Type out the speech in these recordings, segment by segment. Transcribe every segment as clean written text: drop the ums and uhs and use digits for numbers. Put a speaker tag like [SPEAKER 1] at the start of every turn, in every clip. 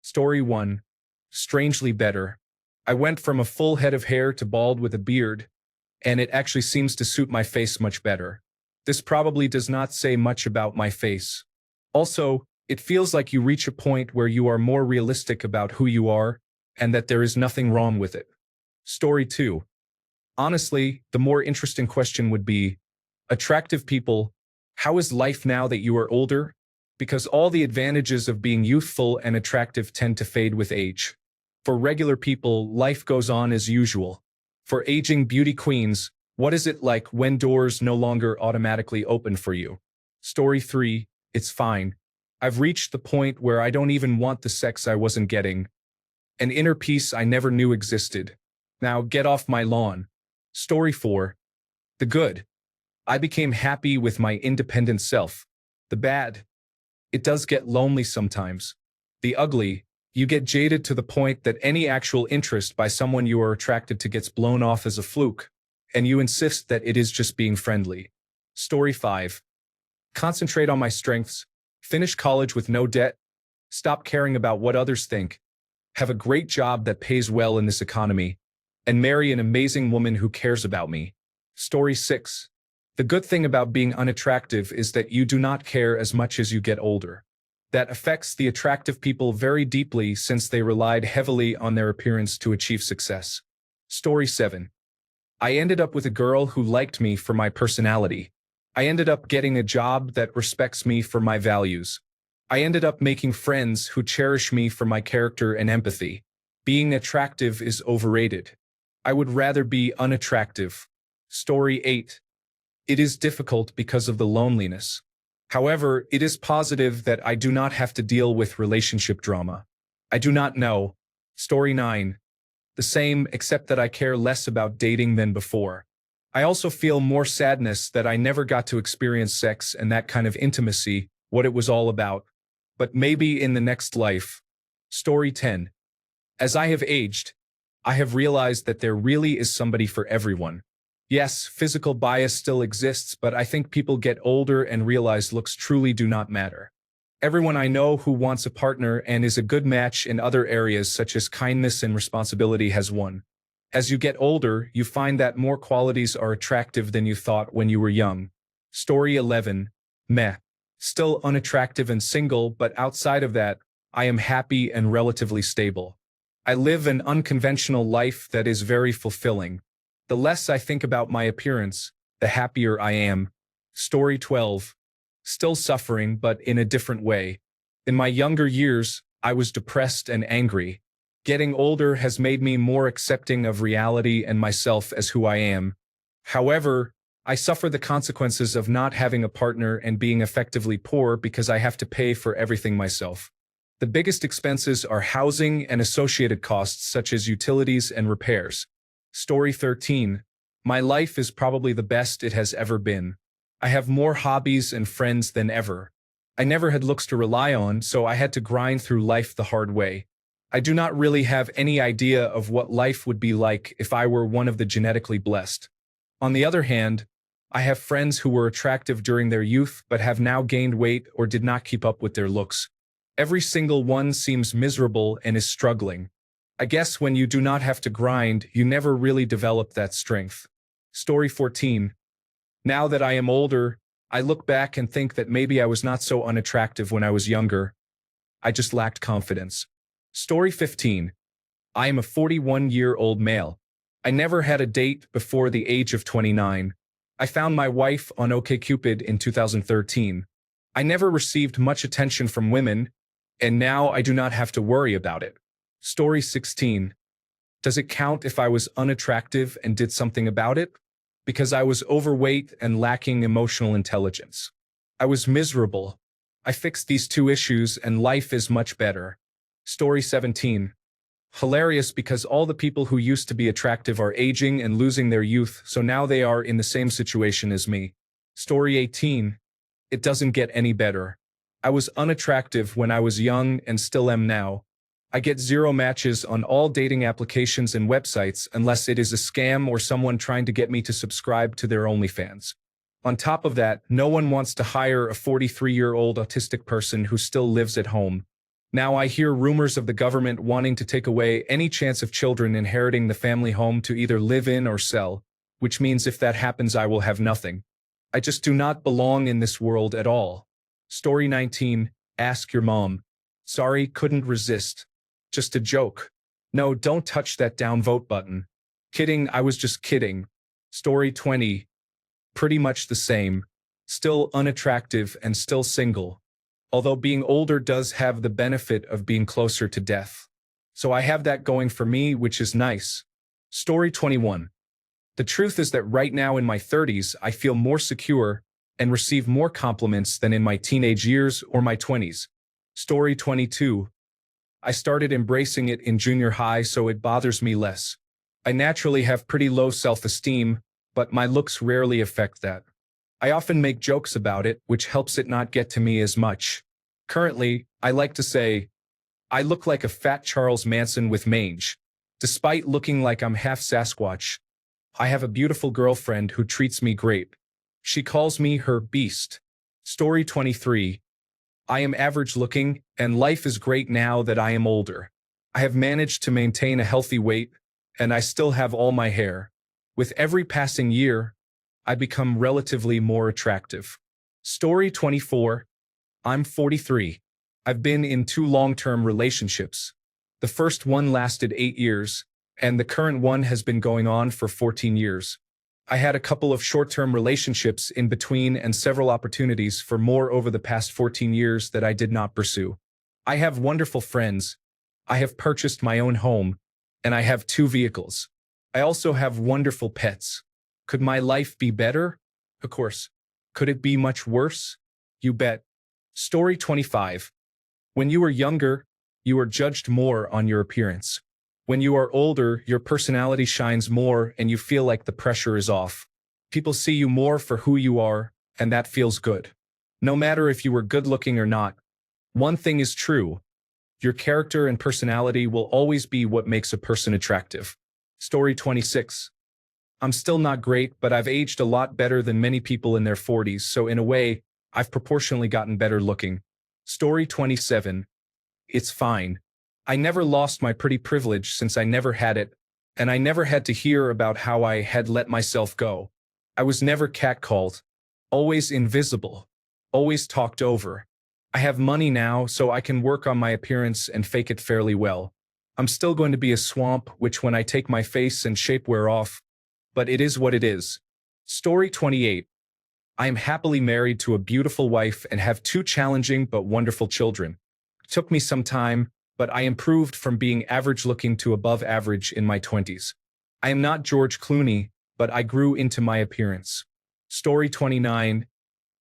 [SPEAKER 1] Story 1. Strangely better. I went from a full head of hair to bald with a beard, and it actually seems to suit my face much better. This probably does not say much about my face. Also, it feels like you reach a point where you are more realistic about who you are, and that there is nothing wrong with it. Story 2. Honestly, the more interesting question would be, attractive people, how is life now that you are older? Because all the advantages of being youthful and attractive tend to fade with age. For regular people, life goes on as usual. For aging beauty queens, what is it like when doors no longer automatically open for you? Story 3. It's fine. I've reached the point where I don't even want the sex I wasn't getting. An inner peace I never knew existed. Now get off my lawn. Story 4. The good. I became happy with my independent self. The bad. It does get lonely sometimes. The ugly. You get jaded to the point that any actual interest by someone you are attracted to gets blown off as a fluke, and you insist that it is just being friendly. Story 5. Concentrate on my strengths. Finish college with no debt. Stop caring about what others think. Have a great job that pays well in this economy. And marry an amazing woman who cares about me. Story 6. The good thing about being unattractive is that you do not care as much as you get older. That affects the attractive people very deeply since they relied heavily on their appearance to achieve success. Story 7. I ended up with a girl who liked me for my personality. I ended up getting a job that respects me for my values. I ended up making friends who cherish me for my character and empathy. Being attractive is overrated. I would rather be unattractive. Story 8. It is difficult because of the loneliness. However, it is positive that I do not have to deal with relationship drama. I do not know. Story 9. The same, except that I care less about dating than before. I also feel more sadness that I never got to experience sex and that kind of intimacy, what it was all about. But maybe in the next life. Story 10. As I have aged, I have realized that there really is somebody for everyone. Yes, physical bias still exists, but I think people get older and realize looks truly do not matter. Everyone I know who wants a partner and is a good match in other areas such as kindness and responsibility has won. As you get older, you find that more qualities are attractive than you thought when you were young. Story 11. Meh. Still unattractive and single, but outside of that, I am happy and relatively stable. I live an unconventional life that is very fulfilling. The less I think about my appearance, the happier I am. Story 12. Still suffering, but in a different way. In my younger years, I was depressed and angry. Getting older has made me more accepting of reality and myself as who I am. However, I suffer the consequences of not having a partner and being effectively poor because I have to pay for everything myself. The biggest expenses are housing and associated costs such as utilities and repairs. Story 13. My life is probably the best it has ever been. I have more hobbies and friends than ever. I never had looks to rely on, so I had to grind through life the hard way. I do not really have any idea of what life would be like if I were one of the genetically blessed. On the other hand, I have friends who were attractive during their youth but have now gained weight or did not keep up with their looks. Every single one seems miserable and is struggling. I guess when you do not have to grind, you never really develop that strength. Story 14. Now that I am older, I look back and think that maybe I was not so unattractive when I was younger. I just lacked confidence. Story 15. I am a 41-year-old male. I never had a date before the age of 29. I found my wife on OkCupid in 2013. I never received much attention from women, and now I do not have to worry about it. Story 16. Does it count if I was unattractive and did something about it? Because I was overweight and lacking emotional intelligence. I was miserable. I fixed these two issues and life is much better. Story 17. Hilarious because all the people who used to be attractive are aging and losing their youth, so now they are in the same situation as me. Story 18. It doesn't get any better. I was unattractive when I was young and still am now. I get 0 matches on all dating applications and websites unless it is a scam or someone trying to get me to subscribe to their OnlyFans. On top of that, no one wants to hire a 43-year-old autistic person who still lives at home. Now I hear rumors of the government wanting to take away any chance of children inheriting the family home to either live in or sell, which means if that happens I will have nothing. I just do not belong in this world at all. Story 19, Ask Your Mom. Sorry, couldn't resist. Just a joke. No, don't touch that downvote button. Kidding, I was just kidding. Story 20, pretty much the same. Still unattractive and still single. Although being older does have the benefit of being closer to death. So I have that going for me, which is nice. Story 21. The truth is that right now in my 30s, I feel more secure and receive more compliments than in my teenage years or my 20s. Story 22. I started embracing it in junior high, so it bothers me less. I naturally have pretty low self-esteem, but my looks rarely affect that. I often make jokes about it, which helps it not get to me as much. Currently, I like to say, I look like a fat Charles Manson with mange. Despite looking like I'm half Sasquatch, I have a beautiful girlfriend who treats me great. She calls me her beast. Story 23. I am average looking, and life is great now that I am older. I have managed to maintain a healthy weight, and I still have all my hair. With every passing year, I become relatively more attractive. Story 24. I'm 43. I've been in 2 long-term relationships. The first one lasted 8 years, and the current one has been going on for 14 years. I had a couple of short-term relationships in between and several opportunities for more over the past 14 years that I did not pursue. I have wonderful friends. I have purchased my own home, and I have 2 vehicles. I also have wonderful pets. Could my life be better? Of course. Could it be much worse? You bet. Story 25. When you were younger, you were judged more on your appearance. When you are older, your personality shines more and you feel like the pressure is off. People see you more for who you are, and that feels good. No matter if you were good looking or not, one thing is true. Your character and personality will always be what makes a person attractive. Story 26. I'm still not great, but I've aged a lot better than many people in their 40s, so in a way, I've proportionally gotten better looking. Story 27. It's fine. I never lost my pretty privilege since I never had it, and I never had to hear about how I had let myself go. I was never catcalled, always invisible, always talked over. I have money now, so I can work on my appearance and fake it fairly well. I'm still going to be a swamp, which when I take my face and shape wear off, but it is what it is. Story 28. I am happily married to a beautiful wife and have 2 challenging but wonderful children. It took me some time, but I improved from being average-looking to above average in my 20s. I am not George Clooney, but I grew into my appearance. Story 29.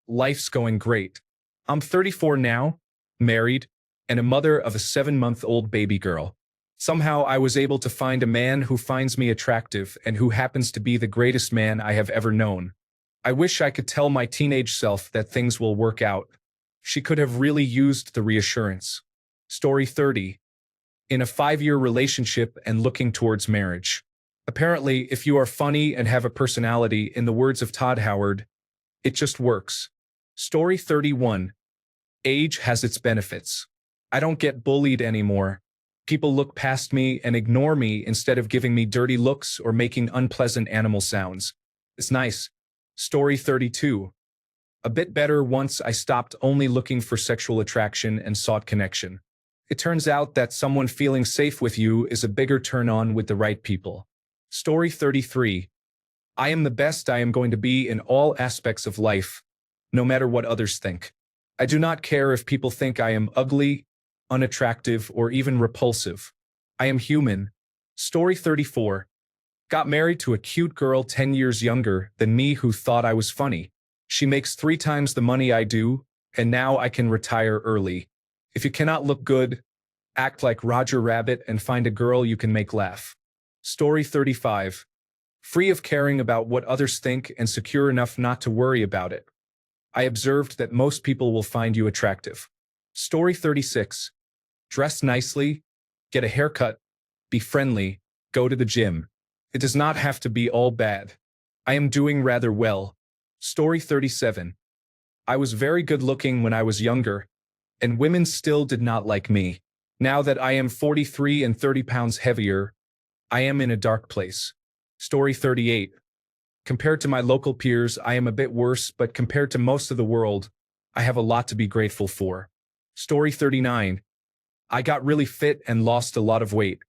[SPEAKER 1] Life's going great. I'm 34 now, married, and a mother of a 7-month-old baby girl. Somehow I was able to find a man who finds me attractive and who happens to be the greatest man I have ever known. I wish I could tell my teenage self that things will work out. She could have really used the reassurance. Story 30. In a 5-year relationship and looking towards marriage. Apparently, if you are funny and have a personality, in the words of Todd Howard, it just works. Story 31. Age has its benefits. I don't get bullied anymore. People look past me and ignore me instead of giving me dirty looks or making unpleasant animal sounds. It's nice. Story 32. A bit better once I stopped only looking for sexual attraction and sought connection. It turns out that someone feeling safe with you is a bigger turn-on with the right people. Story 33. I am the best I am going to be in all aspects of life, no matter what others think. I do not care if people think I am ugly, unattractive, or even repulsive. I am human. Story 34. Got married to a cute girl 10 years younger than me who thought I was funny. She makes 3 times the money I do, and now I can retire early. If you cannot look good, act like Roger Rabbit and find a girl you can make laugh. Story 35. Free of caring about what others think and secure enough not to worry about it. I observed that most people will find you attractive. Story 36. Dress nicely, get a haircut, be friendly, go to the gym. It does not have to be all bad. I am doing rather well. Story 37. I was very good looking when I was younger, and women still did not like me. Now that I am 43 and 30 pounds heavier, I am in a dark place. Story 38. Compared to my local peers, I am a bit worse, but compared to most of the world, I have a lot to be grateful for. Story 39. I got really fit and lost a lot of weight.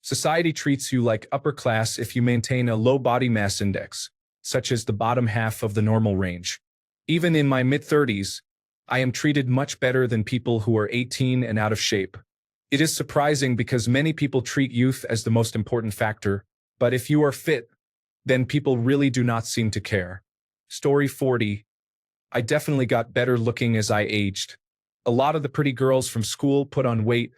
[SPEAKER 1] Society treats you like upper class if you maintain a low body mass index, such as the bottom half of the normal range. Even in my mid-30s, I am treated much better than people who are 18 and out of shape. It is surprising because many people treat youth as the most important factor, but if you are fit, then people really do not seem to care. Story 40. I definitely got better looking as I aged. A lot of the pretty girls from school put on weight,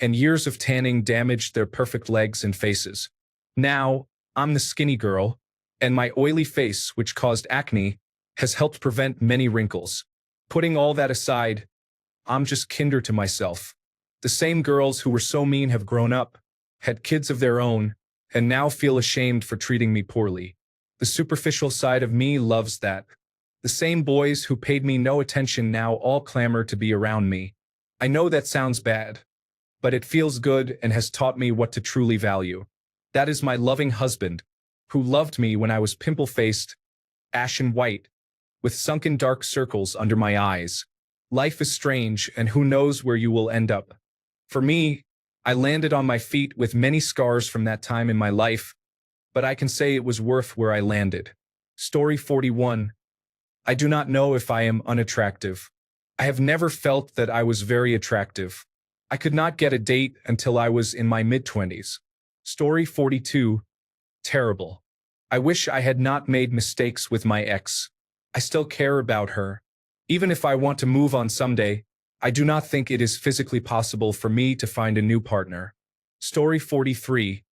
[SPEAKER 1] and years of tanning damaged their perfect legs and faces. Now, I'm the skinny girl, and my oily face, which caused acne, has helped prevent many wrinkles. Putting all that aside, I'm just kinder to myself. The same girls who were so mean have grown up, had kids of their own, and now feel ashamed for treating me poorly. The superficial side of me loves that. The same boys who paid me no attention now all clamor to be around me. I know that sounds bad, but it feels good and has taught me what to truly value. That is my loving husband, who loved me when I was pimple-faced, ashen white, with sunken dark circles under my eyes. Life is strange, and who knows where you will end up. For me, I landed on my feet with many scars from that time in my life, but I can say it was worth where I landed. Story 41. I do not know if I am unattractive. I have never felt that I was very attractive. I could not get a date until I was in my mid-20s. Story 42. Terrible. I wish I had not made mistakes with my ex. I still care about her. Even if I want to move on someday, I do not think it is physically possible for me to find a new partner. Story 43.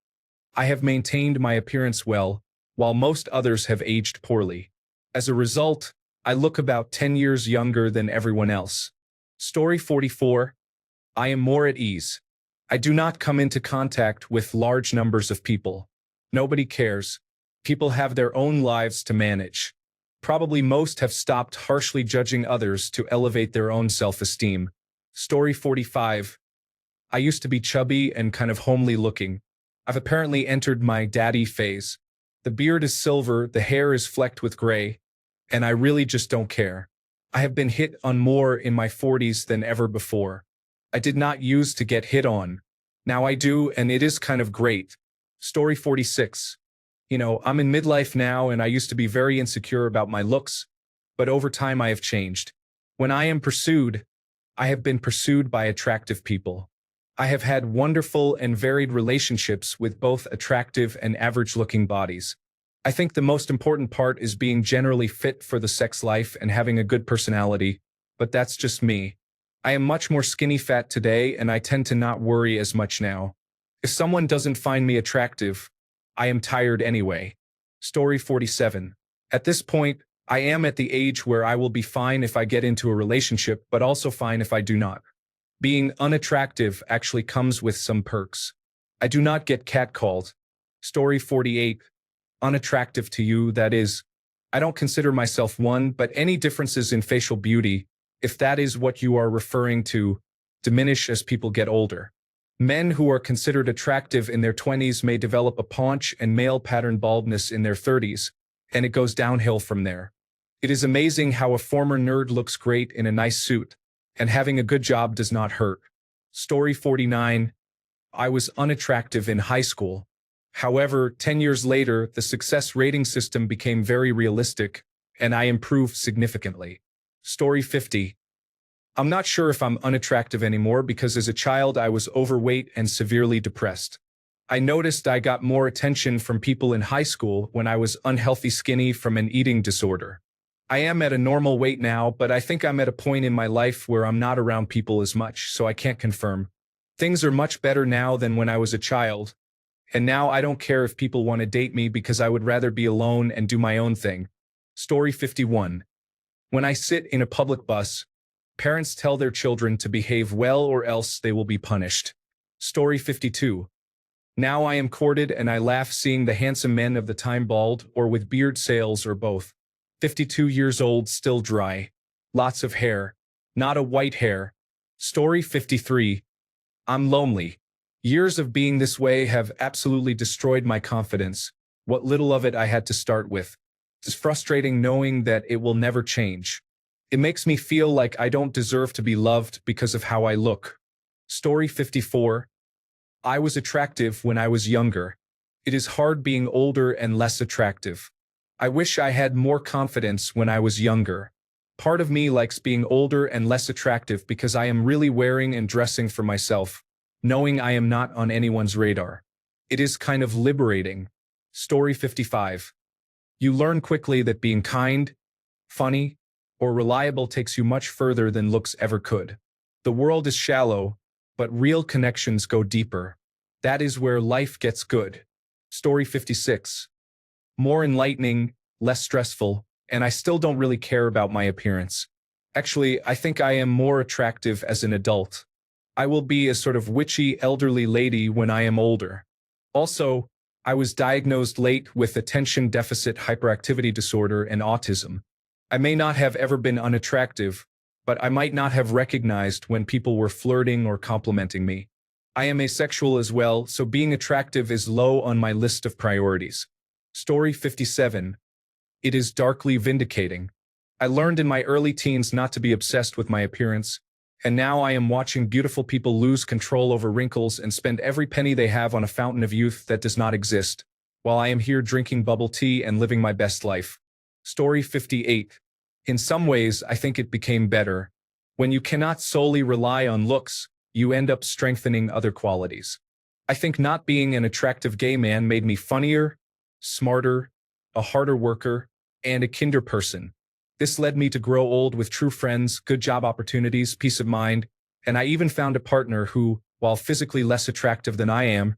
[SPEAKER 1] I have maintained my appearance well, while most others have aged poorly. As a result, I look about 10 years younger than everyone else. Story 44. I am more at ease. I do not come into contact with large numbers of people. Nobody cares. People have their own lives to manage. Probably most have stopped harshly judging others to elevate their own self-esteem. Story 45. I used to be chubby and kind of homely looking. I've apparently entered my daddy phase. The beard is silver, the hair is flecked with gray, and I really just don't care. I have been hit on more in my 40s than ever before. I did not used to get hit on. Now I do, and it is kind of great. Story 46. I'm in midlife now, and I used to be very insecure about my looks, but over time I have changed. When I am pursued, I have been pursued by attractive people. I have had wonderful and varied relationships with both attractive and average-looking bodies. I think the most important part is being generally fit for the sex life and having a good personality, but that's just me. I am much more skinny fat today, and I tend to not worry as much now. If someone doesn't find me attractive, I am tired anyway. Story 47. At this point, I am at the age where I will be fine if I get into a relationship, but also fine if I do not. Being unattractive actually comes with some perks. I do not get catcalled. Story 48. Unattractive to you, that is. I don't consider myself one, but any differences in facial beauty, if that is what you are referring to, diminish as people get older. Men who are considered attractive in their 20s may develop a paunch and male pattern baldness in their 30s, and it goes downhill from there. It is amazing how a former nerd looks great in a nice suit, and having a good job does not hurt. Story 49. I was unattractive in high school. However, 10 years later, the success rating system became very realistic, and I improved significantly. Story 50. I'm not sure if I'm unattractive anymore because as a child I was overweight and severely depressed. I noticed I got more attention from people in high school when I was unhealthy skinny from an eating disorder. I am at a normal weight now, but I think I'm at a point in my life where I'm not around people as much, so I can't confirm. Things are much better now than when I was a child, and now I don't care if people want to date me because I would rather be alone and do my own thing. Story 51. When I sit in a public bus, parents tell their children to behave well or else they will be punished. Story 52. Now I am courted and I laugh seeing the handsome men of the time bald or with beard sales or both. 52 years old, still dry. Lots of hair. Not a white hair. Story 53. I'm lonely. Years of being this way have absolutely destroyed my confidence. What little of it I had to start with. It's frustrating knowing that it will never change. It makes me feel like I don't deserve to be loved because of how I look. Story 54. I was attractive when I was younger. It is hard being older and less attractive. I wish I had more confidence when I was younger. Part of me likes being older and less attractive because I am really wearing and dressing for myself, knowing I am not on anyone's radar. It is kind of liberating. Story 55. You learn quickly that being kind, funny, or reliable takes you much further than looks ever could. The world is shallow, but real connections go deeper. That is where life gets good. Story 56. More enlightening, less stressful, and I still don't really care about my appearance. Actually, I think I am more attractive as an adult. I will be a sort of witchy elderly lady when I am older. Also, I was diagnosed late with attention deficit hyperactivity disorder and autism. I may not have ever been unattractive, but I might not have recognized when people were flirting or complimenting me. I am asexual as well, so being attractive is low on my list of priorities. Story 57. It is darkly vindicating. I learned in my early teens not to be obsessed with my appearance, and now I am watching beautiful people lose control over wrinkles and spend every penny they have on a fountain of youth that does not exist, while I am here drinking bubble tea and living my best life. Story 58. In some ways, I think it became better. When you cannot solely rely on looks, you end up strengthening other qualities. I think not being an attractive gay man made me funnier, smarter, a harder worker, and a kinder person. This led me to grow old with true friends, good job opportunities, peace of mind, and I even found a partner who, while physically less attractive than I am,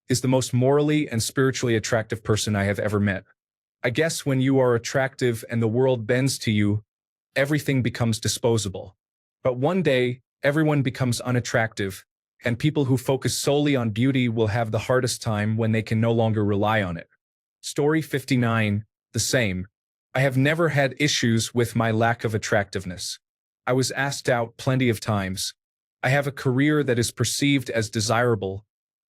[SPEAKER 1] is the most morally and spiritually attractive person I have ever met. I guess when you are attractive and the world bends to you, everything becomes disposable. But one day, everyone becomes unattractive, and people who focus solely on beauty will have the hardest time when they can no longer rely on it. Story 59. The same. I have never had issues with my lack of attractiveness. I was asked out plenty of times. I have a career that is perceived as desirable,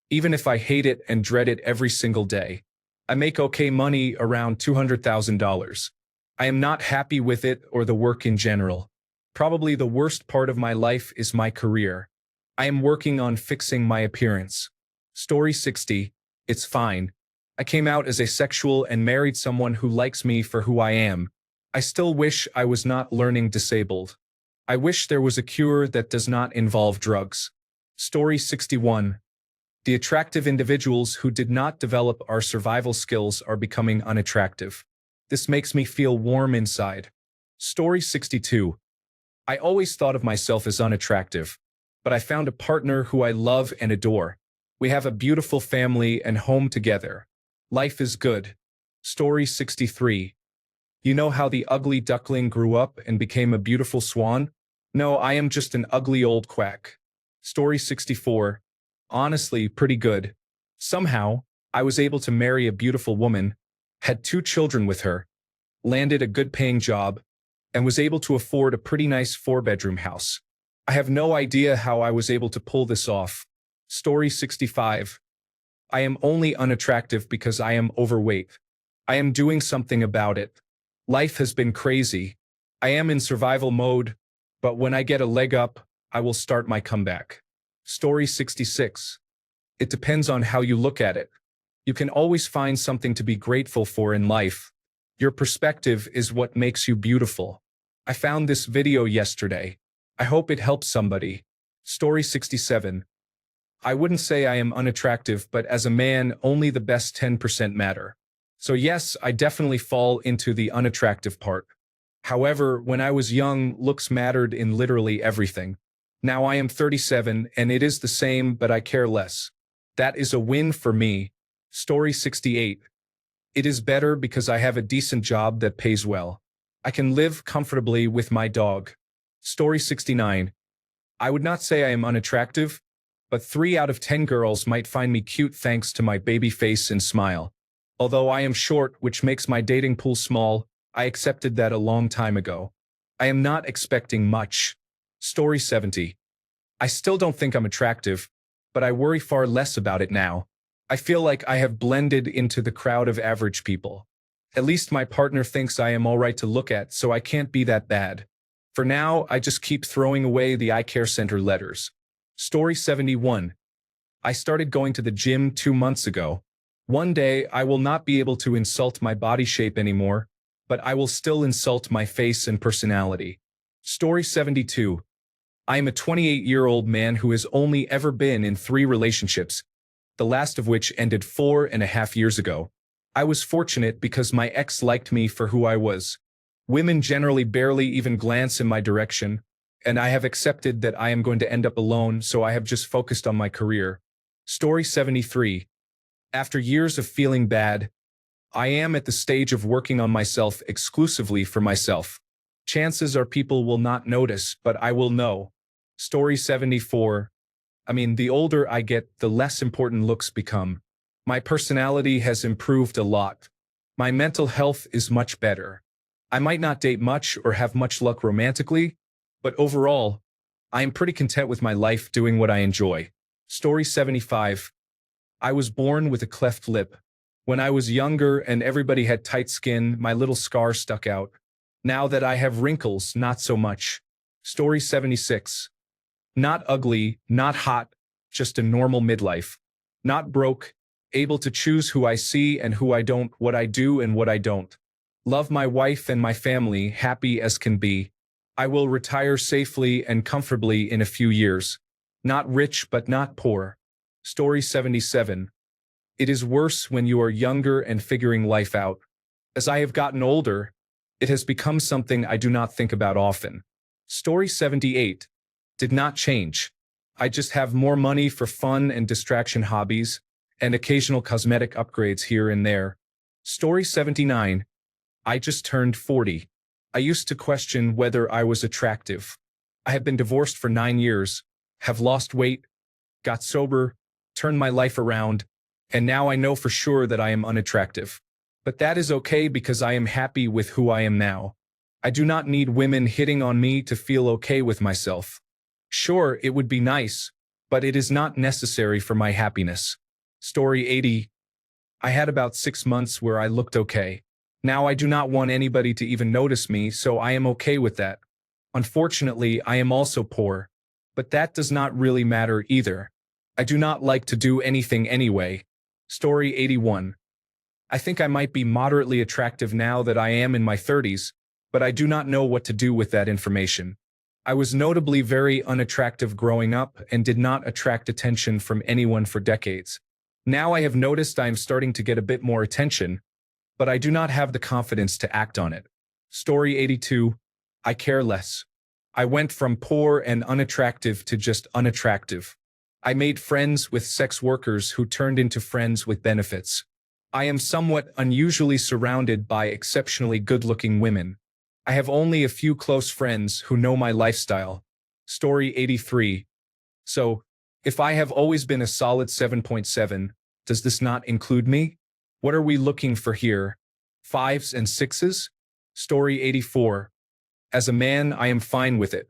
[SPEAKER 1] even if I hate it and dread it every single day. I make okay money, around $200,000. I am not happy with it or the work in general. Probably the worst part of my life is my career. I am working on fixing my appearance. Story 60. It's fine. I came out as asexual and married someone who likes me for who I am. I still wish I was not learning disabled. I wish there was a cure that does not involve drugs. Story 61. The attractive individuals who did not develop our survival skills are becoming unattractive. This makes me feel warm inside. Story 62. I always thought of myself as unattractive, but I found a partner who I love and adore. We have a beautiful family and home together. Life is good. Story 63. You know how the ugly duckling grew up and became a beautiful swan? No, I am just an ugly old quack. Story 64. Honestly, pretty good. Somehow, I was able to marry a beautiful woman, had 2 children with her, landed a good-paying job, and was able to afford a pretty nice 4-bedroom house. I have no idea how I was able to pull this off. Story 65. I am only unattractive because I am overweight. I am doing something about it. Life has been crazy. I am in survival mode, but when I get a leg up, I will start my comeback. Story 66. It depends on how you look at it. You can always find something to be grateful for in life. Your perspective is what makes you beautiful. I found this video yesterday. I hope it helps somebody. Story 67. I wouldn't say I am unattractive, but as a man, only the best 10% matter. So yes, I definitely fall into the unattractive part. However, when I was young, looks mattered in literally everything. Now I am 37, and it is the same, but I care less. That is a win for me. Story 68. It is better because I have a decent job that pays well. I can live comfortably with my dog. Story 69. I would not say I am unattractive, but 3 out of 10 girls might find me cute thanks to my baby face and smile. Although I am short, which makes my dating pool small, I accepted that a long time ago. I am not expecting much. Story 70. I still don't think I'm attractive, but I worry far less about it now. I feel like I have blended into the crowd of average people. At least my partner thinks I am all right to look at, so I can't be that bad. For now, I just keep throwing away the eye care center letters. Story 71. I started going to the gym 2 months ago. One day, I will not be able to insult my body shape anymore, but I will still insult my face and personality. Story 72. I am a 28-year-old man who has only ever been in 3 relationships, the last of which ended 4.5 years ago. I was fortunate because my ex liked me for who I was. Women generally barely even glance in my direction, and I have accepted that I am going to end up alone, so I have just focused on my career. Story 73. After years of feeling bad, I am at the stage of working on myself exclusively for myself. Chances are people will not notice, but I will know. Story 74. The older I get, the less important looks become. My personality has improved a lot. My mental health is much better. I might not date much or have much luck romantically, but overall, I am pretty content with my life doing what I enjoy. Story 75. I was born with a cleft lip. When I was younger and everybody had tight skin, my little scar stuck out. Now that I have wrinkles, not so much. Story 76. Not ugly, not hot, just a normal midlife. Not broke, able to choose who I see and who I don't, what I do and what I don't. Love my wife and my family, happy as can be. I will retire safely and comfortably in a few years. Not rich but not poor. Story 77. It is worse when you are younger and figuring life out. As I have gotten older, it has become something I do not think about often. Story 78. Did not change. I just have more money for fun and distraction hobbies, and occasional cosmetic upgrades here and there. Story 79. I just turned 40. I used to question whether I was attractive. I have been divorced for 9 years, have lost weight, got sober, turned my life around, and now I know for sure that I am unattractive. But that is okay because I am happy with who I am now. I do not need women hitting on me to feel okay with myself. Sure, it would be nice, but it is not necessary for my happiness. Story 80. I had about 6 months where I looked okay. Now I do not want anybody to even notice me, so I am okay with that. Unfortunately, I am also poor. But that does not really matter either. I do not like to do anything anyway. Story 81. I think I might be moderately attractive now that I am in my 30s, but I do not know what to do with that information. I was notably very unattractive growing up and did not attract attention from anyone for decades. Now I have noticed I am starting to get a bit more attention, but I do not have the confidence to act on it. Story 82. I care less. I went from poor and unattractive to just unattractive. I made friends with sex workers who turned into friends with benefits. I am somewhat unusually surrounded by exceptionally good-looking women. I have only a few close friends who know my lifestyle. Story 83. So, if I have always been a solid 7.7, does this not include me? What are we looking for here? 5s and 6s? Story 84. As a man, I am fine with it.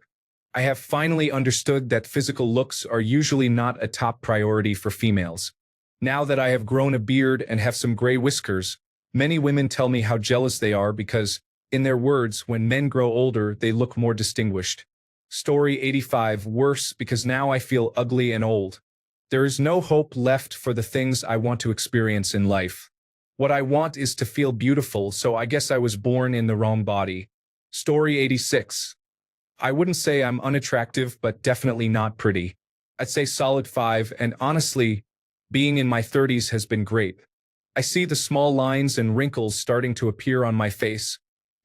[SPEAKER 1] I have finally understood that physical looks are usually not a top priority for females. Now that I have grown a beard and have some gray whiskers, many women tell me how jealous they are because, in their words, when men grow older, they look more distinguished. Story 85. Worse because now I feel ugly and old. There is no hope left for the things I want to experience in life. What I want is to feel beautiful, so I guess I was born in the wrong body. Story 86. I wouldn't say I'm unattractive, but definitely not pretty. I'd say solid 5, and honestly, being in my 30s has been great. I see the small lines and wrinkles starting to appear on my face,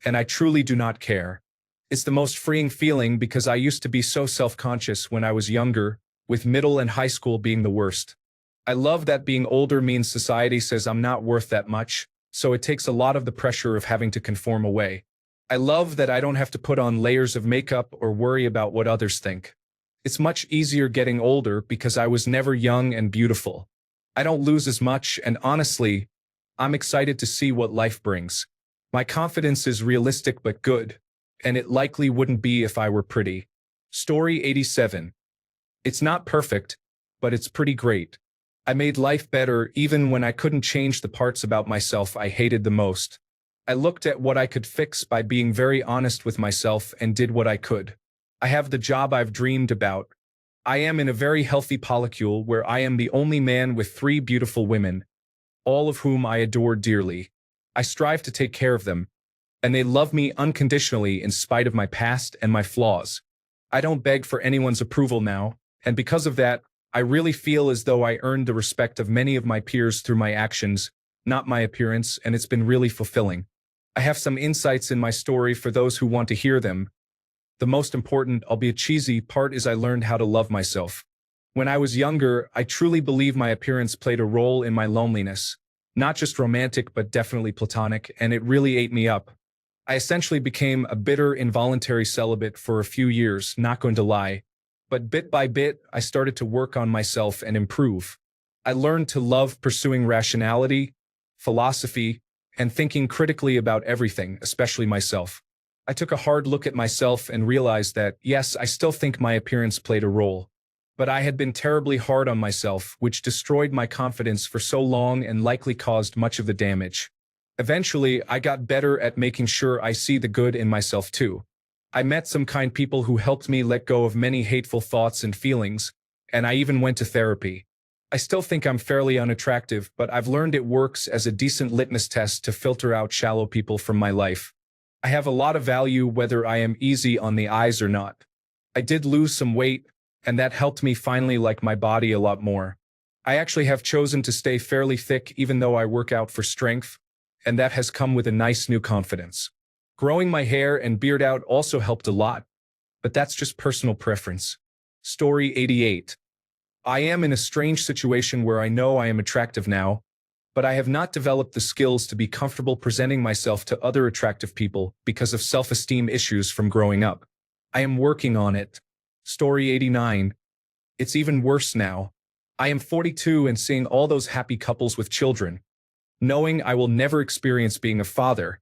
[SPEAKER 1] and I truly do not care. It's the most freeing feeling because I used to be so self-conscious when I was younger, with middle and high school being the worst. I love that being older means society says I'm not worth that much, so it takes a lot of the pressure of having to conform away. I love that I don't have to put on layers of makeup or worry about what others think. It's much easier getting older because I was never young and beautiful. I don't lose as much, and honestly, I'm excited to see what life brings. My confidence is realistic but good, and it likely wouldn't be if I were pretty. Story 87. It's not perfect, but it's pretty great. I made life better even when I couldn't change the parts about myself I hated the most. I looked at what I could fix by being very honest with myself and did what I could. I have the job I've dreamed about. I am in a very healthy polycule where I am the only man with 3 beautiful women, all of whom I adore dearly. I strive to take care of them, and they love me unconditionally in spite of my past and my flaws. I don't beg for anyone's approval now, and because of that, I really feel as though I earned the respect of many of my peers through my actions, not my appearance, and it's been really fulfilling. I have some insights in my story for those who want to hear them. The most important, albeit cheesy, part is I learned how to love myself. When I was younger, I truly believe my appearance played a role in my loneliness. Not just romantic, but definitely platonic, and it really ate me up. I essentially became a bitter, involuntary celibate for a few years, not going to lie. But bit by bit, I started to work on myself and improve. I learned to love pursuing rationality, philosophy, and thinking critically about everything, especially myself. I took a hard look at myself and realized that, yes, I still think my appearance played a role. But I had been terribly hard on myself, which destroyed my confidence for so long and likely caused much of the damage. Eventually, I got better at making sure I see the good in myself too. I met some kind people who helped me let go of many hateful thoughts and feelings, and I even went to therapy. I still think I'm fairly unattractive, but I've learned it works as a decent litmus test to filter out shallow people from my life. I have a lot of value whether I am easy on the eyes or not. I did lose some weight, and that helped me finally like my body a lot more. I actually have chosen to stay fairly thick even though I work out for strength, and that has come with a nice new confidence. Growing my hair and beard out also helped a lot, but that's just personal preference. Story 88. I am in a strange situation where I know I am attractive now, but I have not developed the skills to be comfortable presenting myself to other attractive people because of self-esteem issues from growing up. I am working on it. Story 89. It's even worse now. I am 42 and seeing all those happy couples with children. Knowing I will never experience being a father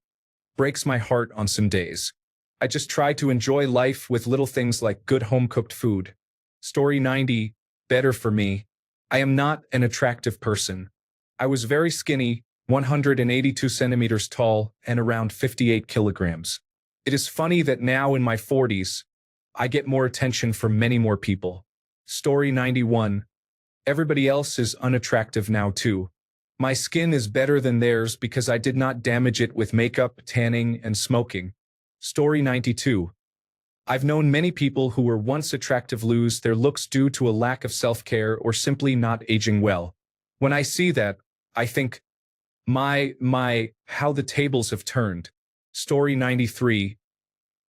[SPEAKER 1] breaks my heart on some days. I just try to enjoy life with little things like good home-cooked food. Story 90. Better for me. I am not an attractive person. I was very skinny, 182 centimeters tall, and around 58 kilograms. It is funny that now in my 40s, I get more attention from many more people. Story 91. Everybody else is unattractive now too. My skin is better than theirs because I did not damage it with makeup, tanning, and smoking. Story 92. I've known many people who were once attractive lose their looks due to a lack of self-care or simply not aging well. When I see that, I think, how the tables have turned. Story 93.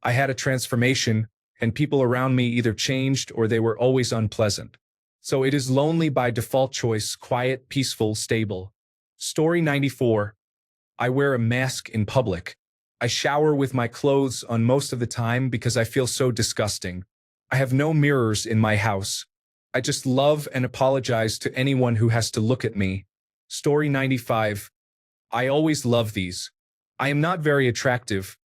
[SPEAKER 1] I had a transformation, and people around me either changed or they were always unpleasant. So it is lonely by default choice, quiet, peaceful, stable. Story 94. I wear a mask in public. I shower with my clothes on most of the time because I feel so disgusting. I have no mirrors in my house. I just love and apologize to anyone who has to look at me. Story 95. I always love these. I am not very attractive,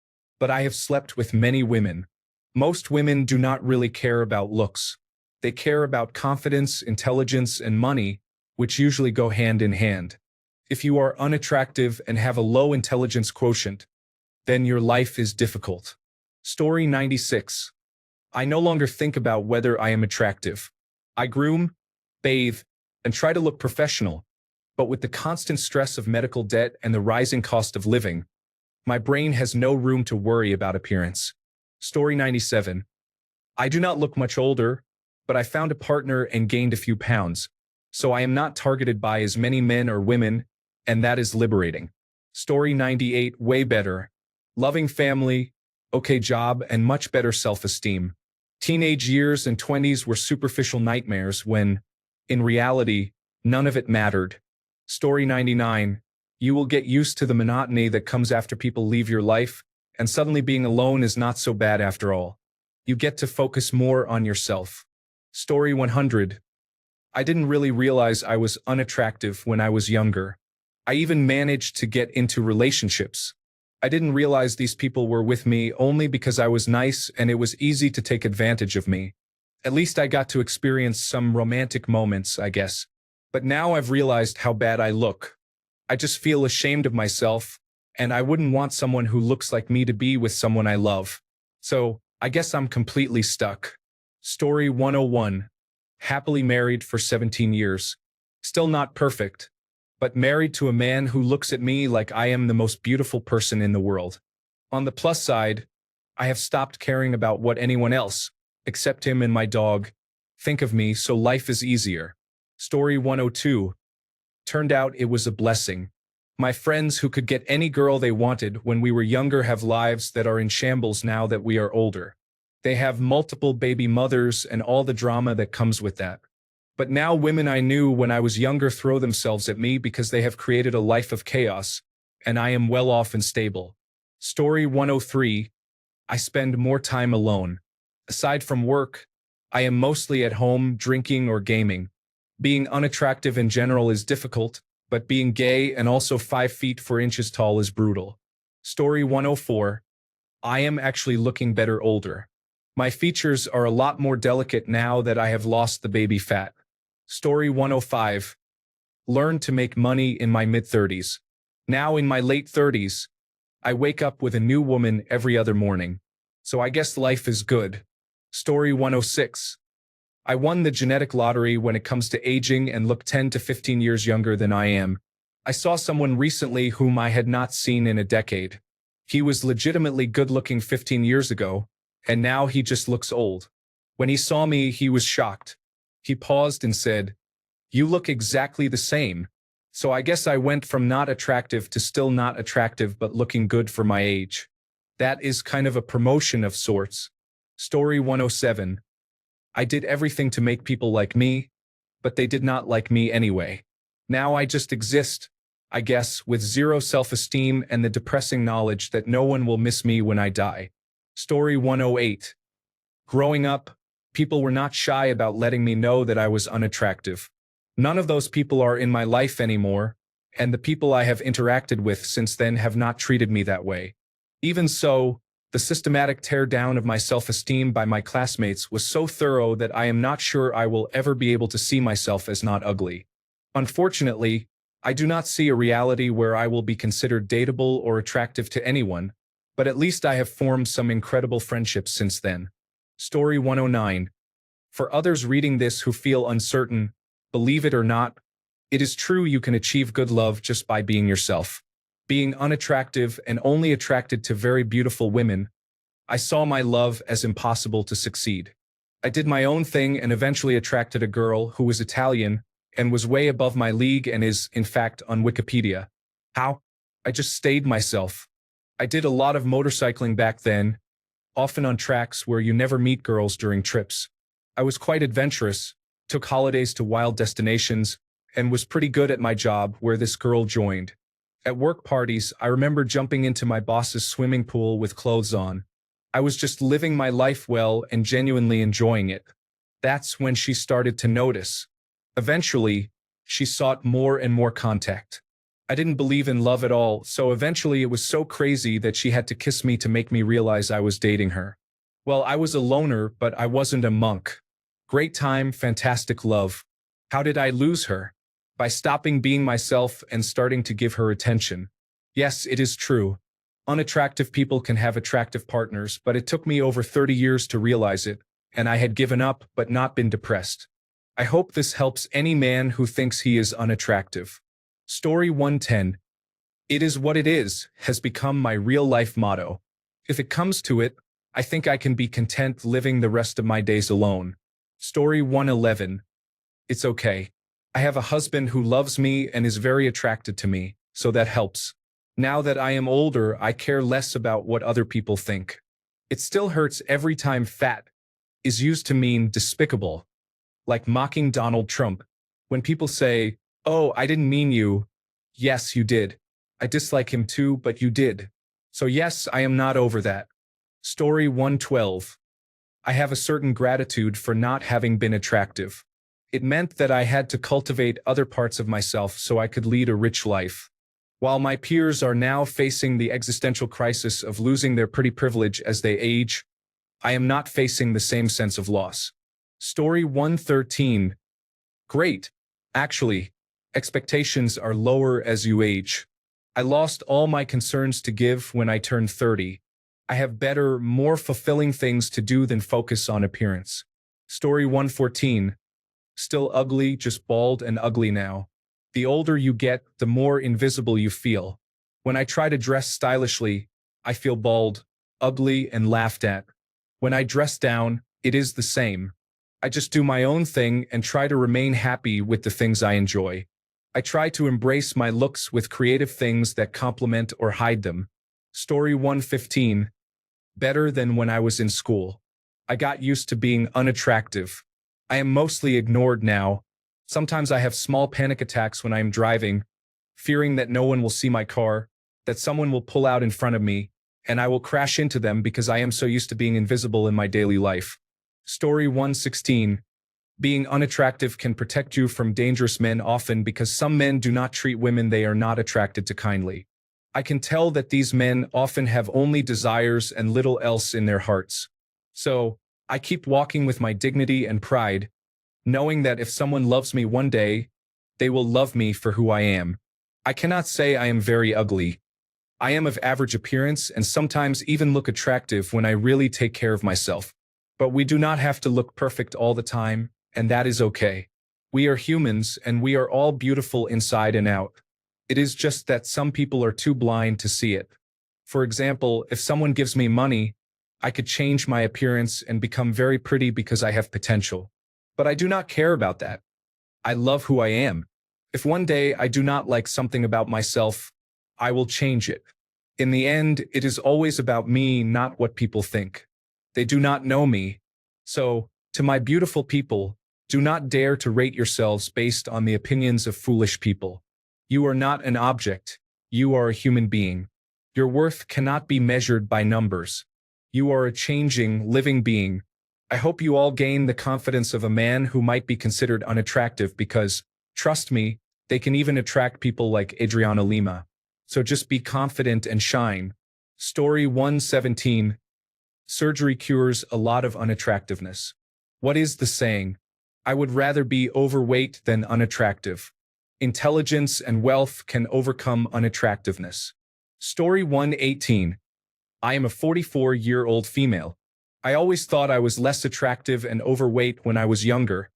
[SPEAKER 1] but I have slept with many women. Most women do not really care about looks. They care about confidence, intelligence, and money, which usually go hand in hand. If you are unattractive and have a low intelligence quotient, then your life is difficult. Story 96. I no longer think about whether I am attractive. I groom, bathe, and try to look professional, but with the constant stress of medical debt and the rising cost of living, my brain has no room to worry about appearance. Story 97. I do not look much older, but I found a partner and gained a few pounds, so I am not targeted by as many men or women, and that is liberating. Story 98. Way better. Loving family, okay job, and much better self-esteem. Teenage years and 20s were superficial nightmares when, in reality, none of it mattered. Story 99. You will get used to the monotony that comes after people leave your life, and suddenly being alone is not so bad after all. You get to focus more on yourself. Story 100. I didn't really realize I was unattractive when I was younger. I even managed to get into relationships. I didn't realize these people were with me only because I was nice and it was easy to take advantage of me. At least I got to experience some romantic moments, I guess. But now I've realized how bad I look. I just feel ashamed of myself, and I wouldn't want someone who looks like me to be with someone I love. So, I guess I'm completely stuck. Story 101. Happily married for 17 years. Still not perfect, but married to a man who looks at me like I am the most beautiful person in the world. On the plus side, I have stopped caring about what anyone else, except him and my dog, think of me, so life is easier. Story 102. Turned out it was a blessing. My friends who could get any girl they wanted when we were younger have lives that are in shambles now that we are older. They have multiple baby mothers and all the drama that comes with that. But now women I knew when I was younger throw themselves at me because they have created a life of chaos, and I am well off and stable. Story 103. I spend more time alone. Aside from work, I am mostly at home drinking or gaming. Being unattractive in general is difficult, but being gay and also 5 feet 4 inches tall is brutal. Story 104. I am actually looking better older. My features are a lot more delicate now that I have lost the baby fat. Story 105. Learned to make money in my mid-30s. Now in my late 30s, I wake up with a new woman every other morning. So I guess life is good. Story 106. I won the genetic lottery when it comes to aging and look 10 to 15 years younger than I am. I saw someone recently whom I had not seen in a decade. He was legitimately good-looking 15 years ago, and now he just looks old. When he saw me, he was shocked. He paused and said, "You look exactly the same." So I guess I went from not attractive to still not attractive but looking good for my age. That is kind of a promotion of sorts. Story 107. I did everything to make people like me, but they did not like me anyway. Now I just exist, I guess, with zero self-esteem and the depressing knowledge that no one will miss me when I die. Story 108. Growing up, people were not shy about letting me know that I was unattractive. None of those people are in my life anymore, and the people I have interacted with since then have not treated me that way. Even so, the systematic tear-down of my self-esteem by my classmates was so thorough that I am not sure I will ever be able to see myself as not ugly. Unfortunately, I do not see a reality where I will be considered dateable or attractive to anyone, but at least I have formed some incredible friendships since then. Story 109. For others reading this who feel uncertain, believe it or not, it is true you can achieve good love just by being yourself. Being unattractive and only attracted to very beautiful women, I saw my love as impossible to succeed. I did my own thing and eventually attracted a girl who was Italian and was way above my league and is, in fact, on Wikipedia. How? I just stayed myself. I did a lot of motorcycling back then, often on tracks where you never meet girls during trips. I was quite adventurous, took holidays to wild destinations, and was pretty good at my job where this girl joined. At work parties, I remember jumping into my boss's swimming pool with clothes on. I was just living my life well and genuinely enjoying it. That's when she started to notice. Eventually, she sought more and more contact. I didn't believe in love at all, so eventually it was so crazy that she had to kiss me to make me realize I was dating her. Well, I was a loner, but I wasn't a monk. Great time, fantastic love. How did I lose her? By stopping being myself and starting to give her attention. Yes, it is true. Unattractive people can have attractive partners, but it took me over 30 years to realize it, and I had given up but not been depressed. I hope this helps any man who thinks he is unattractive. Story 110. It is what it is has become my real-life motto. If it comes to it, I think I can be content living the rest of my days alone. Story 111. It's okay. I have a husband who loves me and is very attracted to me, so that helps. Now that I am older, I care less about what other people think. It still hurts every time fat is used to mean despicable. Like mocking Donald Trump. When people say, "Oh, I didn't mean you." Yes, you did. I dislike him too, but you did. So yes, I am not over that. Story 112. I have a certain gratitude for not having been attractive. It meant that I had to cultivate other parts of myself so I could lead a rich life. While my peers are now facing the existential crisis of losing their pretty privilege as they age, I am not facing the same sense of loss. Story 113. Great. Actually, expectations are lower as you age. I lost all my concerns to give when I turned 30. I have better, more fulfilling things to do than focus on appearance. Story 114. Still ugly, just bald and ugly now. The older you get, the more invisible you feel. When I try to dress stylishly, I feel bald, ugly, and laughed at. When I dress down, it is the same. I just do my own thing and try to remain happy with the things I enjoy. I try to embrace my looks with creative things that complement or hide them. Story 115. Better than when I was in school. I got used to being unattractive. I am mostly ignored now. Sometimes I have small panic attacks when I am driving, fearing that no one will see my car, that someone will pull out in front of me, and I will crash into them because I am so used to being invisible in my daily life. Story 116. Being unattractive can protect you from dangerous men often because some men do not treat women they are not attracted to kindly. I can tell that these men often have only desires and little else in their hearts. So, I keep walking with my dignity and pride, knowing that if someone loves me one day, they will love me for who I am. I cannot say I am very ugly. I am of average appearance and sometimes even look attractive when I really take care of myself. But we do not have to look perfect all the time, and that is okay. We are humans and we are all beautiful inside and out. It is just that some people are too blind to see it. For example, if someone gives me money, I could change my appearance and become very pretty because I have potential. But I do not care about that. I love who I am. If one day I do not like something about myself, I will change it. In the end, it is always about me, not what people think. They do not know me. So, to my beautiful people, do not dare to rate yourselves based on the opinions of foolish people. You are not an object. You are a human being. Your worth cannot be measured by numbers. You are a changing, living being. I hope you all gain the confidence of a man who might be considered unattractive because, trust me, they can even attract people like Adriana Lima. So just be confident and shine. Story 117. Surgery cures a lot of unattractiveness. What is the saying? I would rather be overweight than unattractive. Intelligence and wealth can overcome unattractiveness. Story 118. I am a 44-year-old female. I always thought I was less attractive and overweight when I was younger,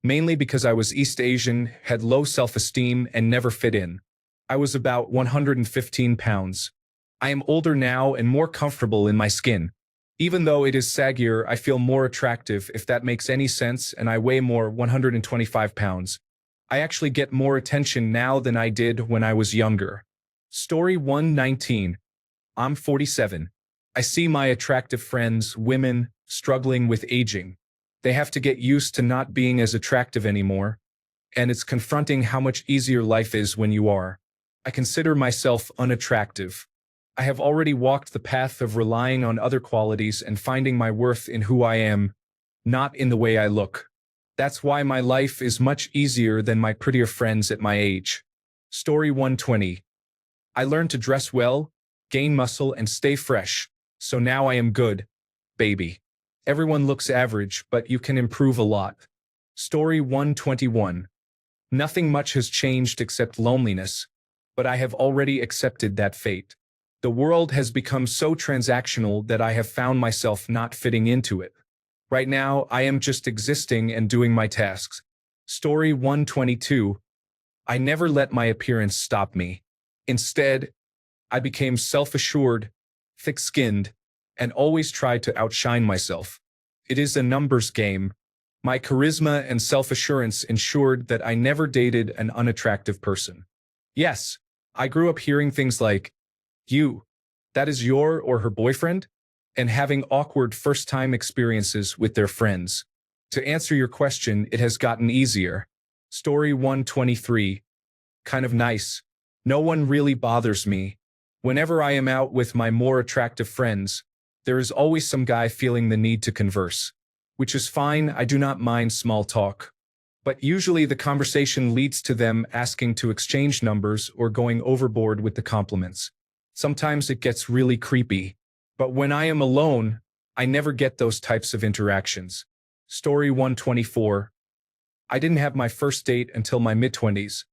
[SPEAKER 1] mainly because I was East Asian, had low self-esteem, and never fit in. I was about 115 pounds. I am older now and more comfortable in my skin. Even though it is saggier, I feel more attractive, if that makes any sense, and I weigh more, 125 pounds. I actually get more attention now than I did when I was younger. Story 119. I'm 47. I see my attractive friends, women, struggling with aging. They have to get used to not being as attractive anymore, and it's confronting how much easier life is when you are. I consider myself unattractive. I have already walked the path of relying on other qualities and finding my worth in who I am, not in the way I look. That's why my life is much easier than my prettier friends at my age. Story 120. I learned to dress well, gain muscle, and stay fresh, so now I am good, baby. Everyone looks average, but you can improve a lot. Story 121. Nothing much has changed except loneliness, but I have already accepted that fate. The world has become so transactional that I have found myself not fitting into it. Right now, I am just existing and doing my tasks. Story 122. I never let my appearance stop me. Instead, I became self-assured, thick-skinned, and always tried to outshine myself. It is a numbers game. My charisma and self-assurance ensured that I never dated an unattractive person. Yes, I grew up hearing things like, that is your or her boyfriend? And having awkward first-time experiences with their friends. To answer your question, it has gotten easier. Story 123. Kind of nice. No one really bothers me. Whenever I am out with my more attractive friends, there is always some guy feeling the need to converse. Which is fine, I do not mind small talk. But usually the conversation leads to them asking to exchange numbers or going overboard with the compliments. Sometimes it gets really creepy. But when I am alone, I never get those types of interactions. Story 124. I didn't have my first date until my mid-20s,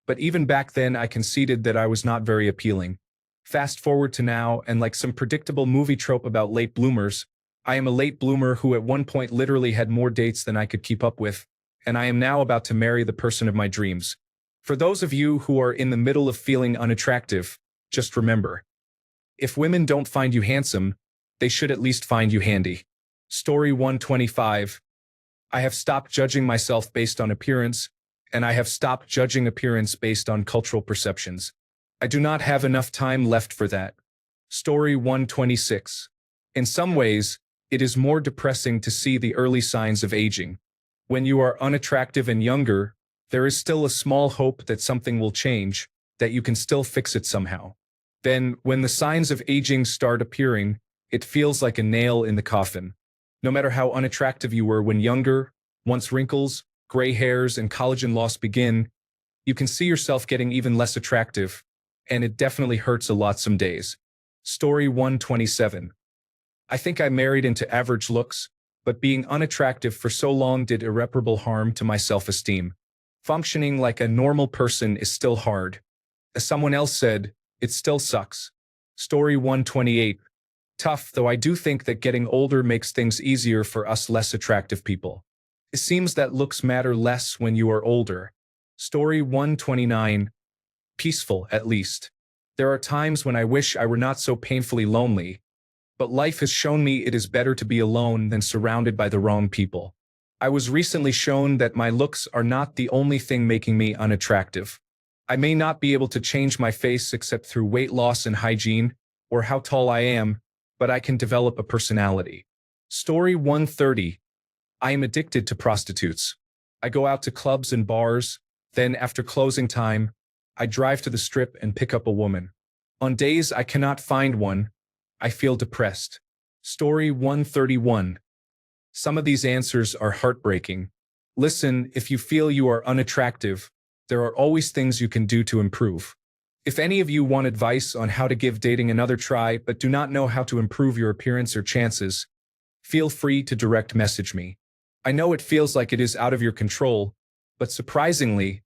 [SPEAKER 1] but even back then I conceded that I was not very appealing. Fast forward to now, and like some predictable movie trope about late bloomers, I am a late bloomer who at one point literally had more dates than I could keep up with, and I am now about to marry the person of my dreams. For those of you who are in the middle of feeling unattractive, just remember, if women don't find you handsome, they should at least find you handy. Story 125. I have stopped judging myself based on appearance, and I have stopped judging appearance based on cultural perceptions. I do not have enough time left for that. Story 126. In some ways, it is more depressing to see the early signs of aging. When you are unattractive and younger, there is still a small hope that something will change, that you can still fix it somehow. Then, when the signs of aging start appearing, it feels like a nail in the coffin. No matter how unattractive you were when younger, once wrinkles, gray hairs, and collagen loss begin, you can see yourself getting even less attractive, and it definitely hurts a lot some days. Story 127. I think I married into average looks, but being unattractive for so long did irreparable harm to my self-esteem. Functioning like a normal person is still hard. As someone else said, it still sucks. Story 128. Tough, though I do think that getting older makes things easier for us less attractive people. It seems that looks matter less when you are older. Story 129. Peaceful, at least. There are times when I wish I were not so painfully lonely, but life has shown me it is better to be alone than surrounded by the wrong people. I was recently shown that my looks are not the only thing making me unattractive. I may not be able to change my face except through weight loss and hygiene, or how tall I am, but I can develop a personality. Story 130. I am addicted to prostitutes. I go out to clubs and bars, then after closing time, I drive to the strip and pick up a woman. On days I cannot find one, I feel depressed. Story 131. Some of these answers are heartbreaking. Listen, if you feel you are unattractive, there are always things you can do to improve. If any of you want advice on how to give dating another try but do not know how to improve your appearance or chances, feel free to direct message me. I know it feels like it is out of your control, but surprisingly,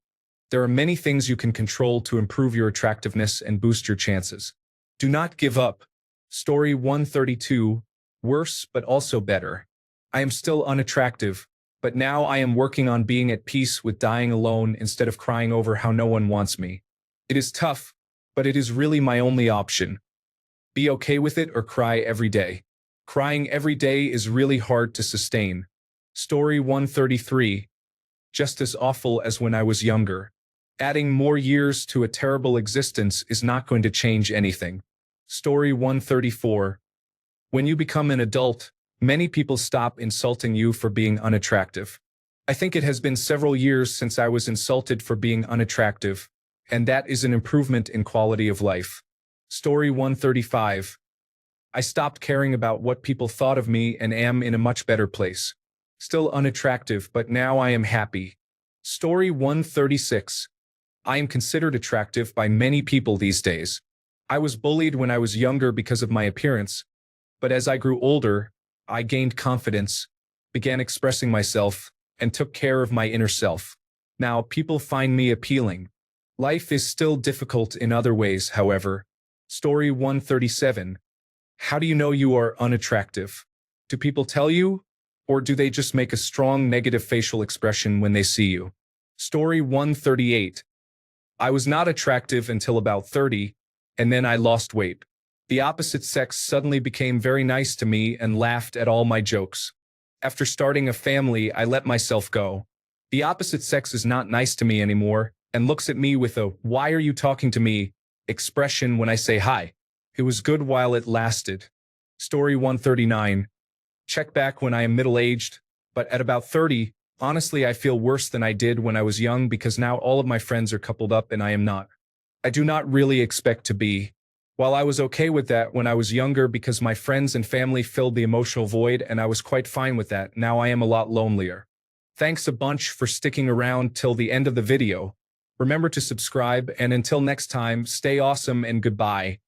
[SPEAKER 1] there are many things you can control to improve your attractiveness and boost your chances. Do not give up. Story 132. Worse but also better. I am still unattractive, but now I am working on being at peace with dying alone instead of crying over how no one wants me. It is tough, but it is really my only option. Be okay with it or cry every day. Crying every day is really hard to sustain. Story 133. Just as awful as when I was younger. Adding more years to a terrible existence is not going to change anything. Story 134. When you become an adult, many people stop insulting you for being unattractive. I think it has been several years since I was insulted for being unattractive, and that is an improvement in quality of life. Story 135. I stopped caring about what people thought of me and am in a much better place. Still unattractive, but now I am happy. Story 136. I am considered attractive by many people these days. I was bullied when I was younger because of my appearance, but as I grew older, I gained confidence, began expressing myself, and took care of my inner self. Now people find me appealing. Life is still difficult in other ways, however. Story 137. How do you know you are unattractive? Do people tell you, or do they just make a strong negative facial expression when they see you? Story 138. I was not attractive until about 30, and then I lost weight. The opposite sex suddenly became very nice to me and laughed at all my jokes. After starting a family, I let myself go. The opposite sex is not nice to me anymore and looks at me with a "why are you talking to me" expression when I say hi. It was good while it lasted. Story 139. Check back when I am middle-aged, but at about 30, honestly I feel worse than I did when I was young because now all of my friends are coupled up and I am not. I do not really expect to be. While I was okay with that when I was younger because my friends and family filled the emotional void and I was quite fine with that, now I am a lot lonelier. Thanks a bunch for sticking around till the end of the video. Remember to subscribe, and until next time, stay awesome and goodbye.